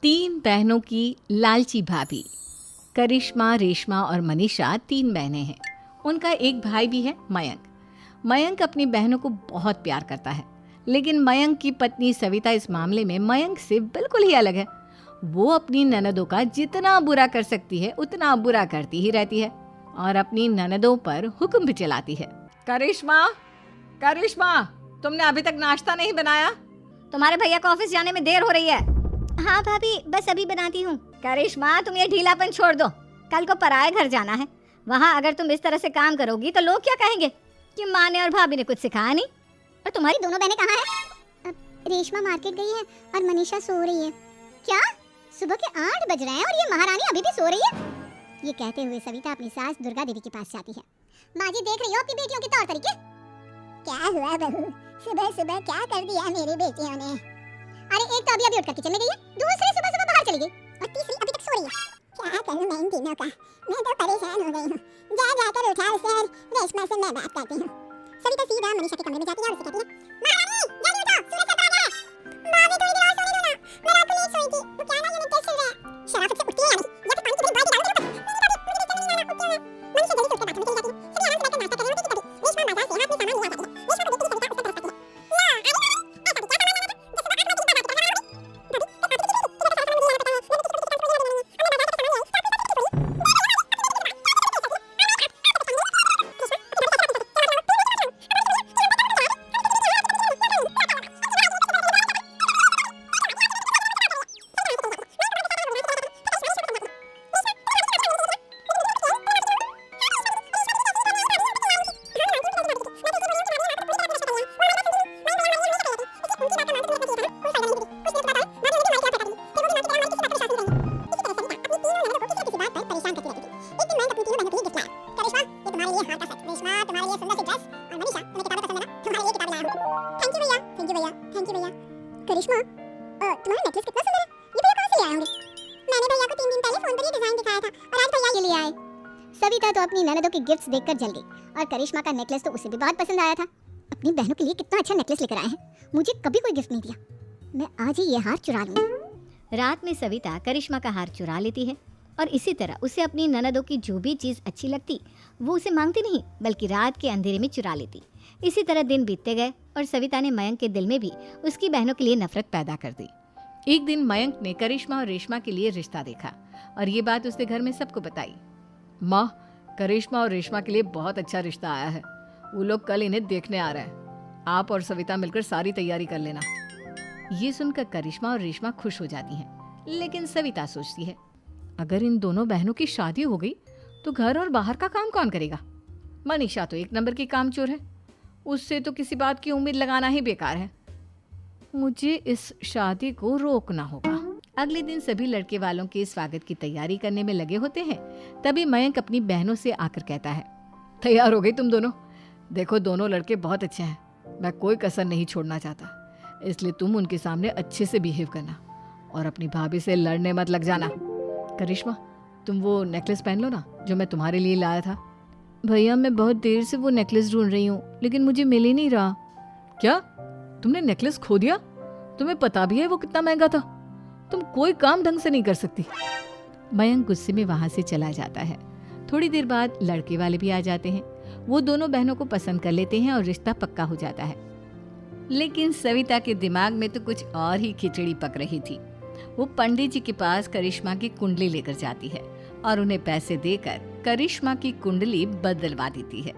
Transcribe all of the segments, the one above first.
तीन बहनों की लालची भाभी। करिश्मा, रेशमा और मनीषा तीन बहनें हैं। उनका एक भाई भी है, मयंक। मयंक अपनी बहनों को बहुत प्यार करता है, लेकिन मयंक की पत्नी सविता इस मामले में मयंक से बिल्कुल ही अलग है। वो अपनी ननदों का जितना बुरा कर सकती है उतना बुरा करती ही रहती है और अपनी ननदों पर हुक्म भी चलाती है। करिश्मा, करिश्मा, तुमने अभी तक नाश्ता नहीं बनाया? तुम्हारे भैया को ऑफिस जाने में देर हो रही है। हाँ भाभी, बस अभी बनाती हूँ। करिश्मा, तुम ये ढीलापन छोड़ दो। कल को पराये घर जाना है। वहाँ अगर तुम इस तरह से काम करोगी तो लोग क्या कहेंगे कि माँ ने और भाभी ने कुछ सिखाया नहीं। और तुम्हारी दोनों बहनें कहाँ हैं? रेशमा मार्केट गई है और मनीषा सो रही है। क्या? सुबह के 8 बज रहे हैं और ये महारानी अभी भी सो रही है? ये कहते हुए सविता अपनी सास दुर्गा देवी के पास जाती है। माँ जी, देख रही हो अपनी बेटियों के तौर तरीके? क्या हुआ बहू, सुबह सुबह क्या कर दिया मेरी बेटियों ने? अरे एक तो अभी उठकर किचन में गई है, दूसरी सुबह सुबह बाहर चली गई और तीसरी अभी तक सो रही है। क्या करूं मैं इन तीनों का? मैं तो परेशान हो गई हूँ। जाकर उठा उसे और रेशमा से मैं बात करती हूँ। सविता सीधा मनीषा के कमरे में जाती है और उसे कहती है, महारानी जल्दी उठो, सूरज ढल रहा है। माँ भी थोड़ी देर और सोने दो ना, मैं रात को लेट सोई थी। वो क्या ना ये टेस्ट चल रहा है, शराफत से उठती है यानी या फिर पानी की बड़ी बाल्टी डाल दे। मनीषा जल्दी से उठकर बाथरूम में चली जाती है। सभी आराम से बैठकर नाश्ता कर रहे होते थे तभी रेशमा बाजार से हाथ में सामान लिया जाती है। रेशमा को देखते सविता उससे तरसती है। करिश्मा, तुम्हारा नेकलेस कितना सुंदर है। ये भैया कहाँ से लाए होंगे? मैंने भैया को 3 दिन पहले फोन पर ये डिजाइन दिखाया था और आज भैया ये ले आए। सविता तो अपनी ननदों के गिफ्ट्स देखकर जल गई और करिश्मा का नेकलेस तो उसे भी बहुत पसंद आया था। अपनी बहनों के लिए कितना अच्छा नेकलेस लेकर आए हैं। मुझे कभी कोई गिफ्ट नहीं दिया। मैं आज ही ये हार चुरा लूंगी। रात में सविता करिश्मा का हार चुरा लेती है और इसी तरह उसे अपनी ननदों की जो भी चीज़ अच्छी लगती वो उसे मांगती नहीं, बल्कि रात के अंधेरे में चुरा लेती। इसी तरह दिन बीतते गए और सविता ने मयंक के दिल में भी उसकी बहनों के लिए नफरत पैदा कर दी। एक दिन मयंक ने करिश्मा और रेशमा के लिए रिश्ता देखा और ये बात उसने घर में सबको बताई। माँ, करिश्मा और रेशमा के लिए बहुत अच्छा रिश्ता आया है। वो लोग कल इन्हें देखने आ रहे हैं। आप और सविता मिलकर सारी तैयारी कर लेना। ये सुनकर करिश्मा और रेशमा खुश हो जाती हैं, लेकिन सविता सोचती है, अगर इन दोनों बहनों की शादी हो गई तो घर और बाहर का काम कौन करेगा? मनीषा तो 1 नंबर की कामचोर है, उससे तो किसी बात की उम्मीद लगाना ही बेकार है। मुझे इस शादी को रोकना होगा। अगले दिन सभी लड़के वालों के स्वागत की तैयारी करने में लगे होते हैं। तभी मयंक अपनी बहनों से आकर कहता है, तैयार हो गई तुम दोनों? देखो, दोनों लड़के बहुत अच्छे हैं। मैं कोई कसर नहीं छोड़ना चाहता, इसलिए तुम उनके सामने अच्छे से बिहेव करना और अपनी भाभी से लड़ने मत लग जाना। करिश्मा, तुम वो नेकलेस पहन लो ना जो मैं तुम्हारे लिए लाया था। भैया, मैं बहुत देर से वो नेकलेस ढूंढ रही हूँ, लेकिन मुझे मिल ही नहीं रहा। क्या? तुमने नेकलेस खो दिया? तुम्हें पता भी है वो कितना महंगा था। तुम कोई काम ढंग से नहीं कर सकती। मयंक गुस्से में वहां से चला जाता है। थोड़ी देर बाद लड़के वाले भी आ जाते हैं। वो दोनों बहनों को पसंद कर लेते हैं और रिश्ता पक्का हो जाता है। लेकिन सविता के दिमाग में तो कुछ और ही खिचड़ी पक रही थी। वो पंडित जी के पास करिश्मा की कुंडली लेकर जाती है और उन्हें पैसे देकर करिश्मा की कुंडली बदलवा देती है।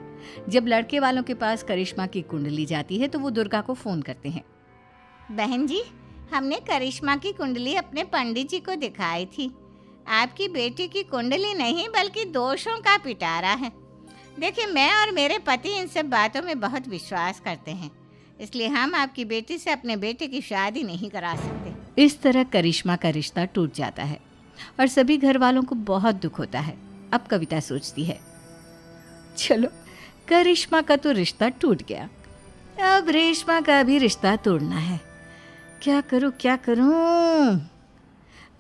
जब लड़के वालों के पास करिश्मा की कुंडली जाती है तो वो दुर्गा को फोन करते हैं। बहन जी, हमने करिश्मा की कुंडली अपने पंडित जी को दिखाई थी। आपकी बेटी की कुंडली नहीं बल्कि दोषों का पिटारा है। देखिए, मैं और मेरे पति इन सब बातों में बहुत विश्वास करते हैं, इसलिए हम आपकी बेटी से अपने बेटे की शादी नहीं करा सकते। इस तरह करिश्मा का रिश्ता टूट जाता है और सभी घर वालों को बहुत दुख होता है। अब कविता सोचती है, चलो, करिश्मा का तो रिश्ता टूट गया, अब रेशमा का भी रिश्ता तोड़ना है। क्या करूं, क्या करूं?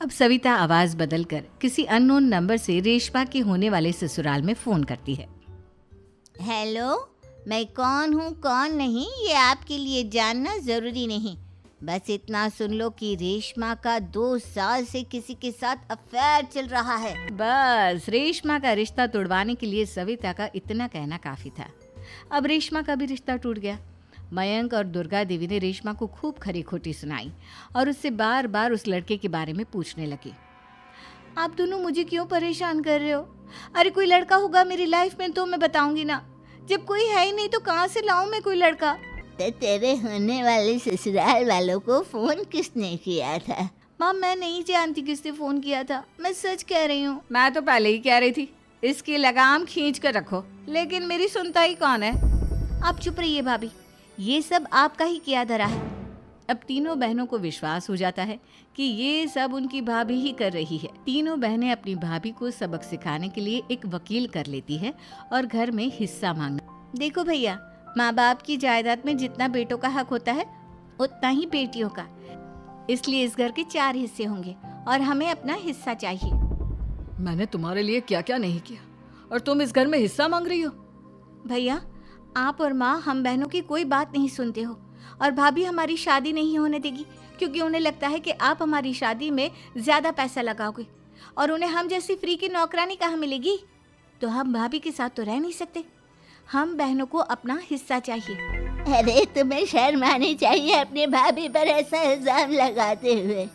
अब सविता आवाज बदलकर किसी अननोन नंबर से रेशमा के होने वाले ससुराल में फोन करती है। हेलो, मैं कौन हूँ कौन नहीं ये आपके लिए जानना ज़रूरी नहीं। बस इतना सुन लो कि रेशमा का 2 साल से किसी के साथ अफेयर चल रहा है। बस रेशमा का रिश्ता तोड़वाने के लिए सविता का इतना कहना काफी था। अब रेशमा का भी रिश्ता टूट गया। मयंक और दुर्गा देवी ने रेशमा को खूब खरी खोटी सुनाई और उससे बार बार उस लड़के के बारे में पूछने लगी। आप दोनों मुझे क्यों परेशान कर रहे हो? अरे कोई लड़का होगा मेरी लाइफ में तो मैं बताऊंगी ना। जब कोई है ही नहीं तो कहाँ से लाऊं मैं कोई लड़का? तो तेरे होने वाले ससुराल वालों को फोन किसने किया था? माँ मैं नहीं जानती किसने फोन किया था, मैं सच कह रही हूँ। मैं तो पहले ही कह रही थी इसकी लगाम खींच कर रखो, लेकिन मेरी सुनता ही कौन है। आप चुप रहिए भाभी, ये सब आपका ही किया धरा है। अब तीनों बहनों को विश्वास हो जाता है कि ये सब उनकी भाभी ही कर रही है। तीनों बहनें अपनी भाभी को सबक सिखाने के लिए एक वकील कर लेती है और घर में हिस्सा मांगना। देखो भैया, माँ बाप की जायदाद में जितना बेटों का हक होता है उतना ही बेटियों का, इसलिए इस घर के 4 हिस्से होंगे और हमें अपना हिस्सा चाहिए। मैंने तुम्हारे लिए क्या क्या नहीं किया और तुम इस घर में हिस्सा मांग रही हो? भैया आप और माँ हम बहनों की कोई बात नहीं सुनते हो और भाभी हमारी शादी नहीं होने देगी क्योंकि उन्हें लगता है कि आप हमारी शादी में ज्यादा पैसा लगाओगे और उन्हें हम जैसी फ्री की नौकरानी कहाँ मिलेगी। तो हम भाभी के साथ तो रह नहीं सकते, हम बहनों को अपना हिस्सा चाहिए। अरे तुम्हें शर्म आनी चाहिए अपने भाभी पर ऐसा इल्जाम लगाते हुए।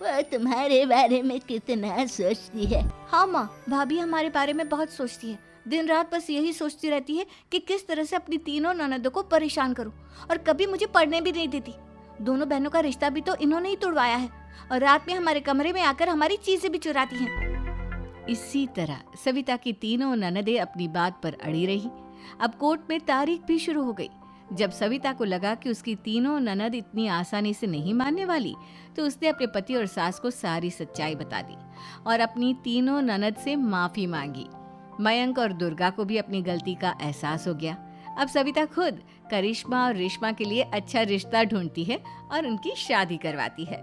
वो तुम्हारे बारे में कितना सोचती है। हाँ माँ, भाभी हमारे बारे में बहुत सोचती है। दिन रात बस यही सोचती रहती है कि किस तरह से अपनी तीनों ननदों को परेशान करूं और कभी मुझे पढ़ने भी नहीं देती। दोनों बहनों का रिश्ता भी तो इन्होंने ही तोड़वाया है और रात में हमारे कमरे में आकर हमारी चीजें भी चुराती हैं। इसी तरह सविता की तीनों ननदें अपनी बात पर अड़ी रही। अब कोर्ट में तारीख भी शुरू हो गई। जब सविता को लगा कि उसकी तीनों ननद इतनी आसानी से नहीं मानने वाली, तो उसने अपने पति और सास को सारी सच्चाई बता दी और अपनी तीनों ननद से माफी मांगी। मयंक और दुर्गा को भी अपनी गलती का एहसास हो गया। अब सविता खुद करिश्मा और रेशमा के लिए अच्छा रिश्ता ढूंढती है और उनकी शादी करवाती है।